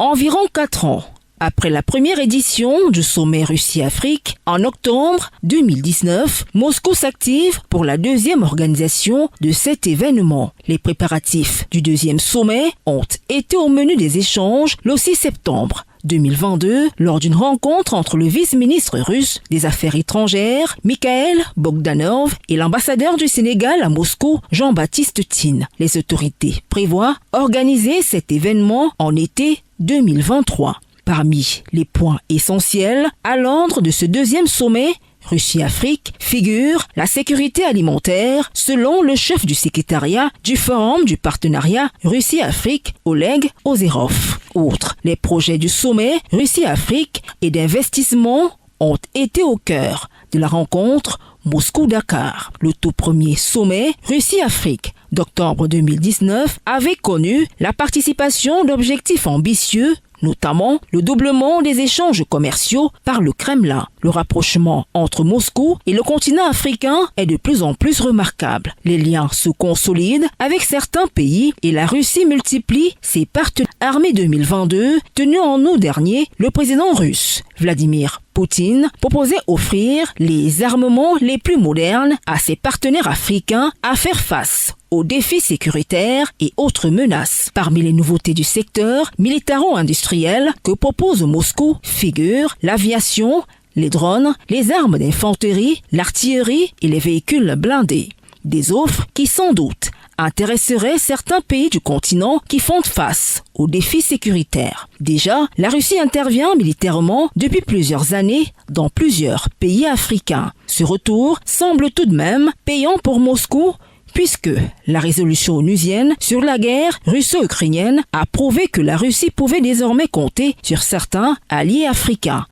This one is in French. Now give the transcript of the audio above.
Environ 4 ans après la première édition du sommet Russie-Afrique, en octobre 2019, Moscou s'active pour la deuxième organisation de cet événement. Les préparatifs du deuxième sommet ont été au menu des échanges le 6 septembre 2022 lors d'une rencontre entre le vice-ministre russe des Affaires étrangères, Mikhail Bogdanov, et l'ambassadeur du Sénégal à Moscou, Jean-Baptiste Tine. Les autorités prévoient organiser cet événement en été 2023. Parmi les points essentiels à l'ordre de ce deuxième sommet Russie-Afrique figure la sécurité alimentaire selon le chef du secrétariat du Forum du partenariat Russie-Afrique, Oleg Ozerov. Outre les projets du sommet Russie-Afrique et d'investissement ont été au cœur de la rencontre Moscou-Dakar. Le tout premier sommet Russie-Afrique d'octobre 2019 avait connu la participation d'objectifs ambitieux, notamment le doublement des échanges commerciaux par le Kremlin. Le rapprochement entre Moscou et le continent africain est de plus en plus remarquable. Les liens se consolident avec certains pays et la Russie multiplie ses partenaires. Armée 2022, tenu en août dernier, le président russe Vladimir Poutine proposait offrir les armements les plus modernes à ses partenaires africains à faire face aux défis sécuritaires et autres menaces. Parmi les nouveautés du secteur militaro-industriel que propose Moscou figurent l'aviation, les drones, les armes d'infanterie, l'artillerie et les véhicules blindés. Des offres qui sans doute intéresseraient certains pays du continent qui font face aux défis sécuritaires. Déjà, la Russie intervient militairement depuis plusieurs années dans plusieurs pays africains. Ce retour semble tout de même payant pour Moscou, puisque la résolution onusienne sur la guerre russo-ukrainienne a prouvé que la Russie pouvait désormais compter sur certains alliés africains.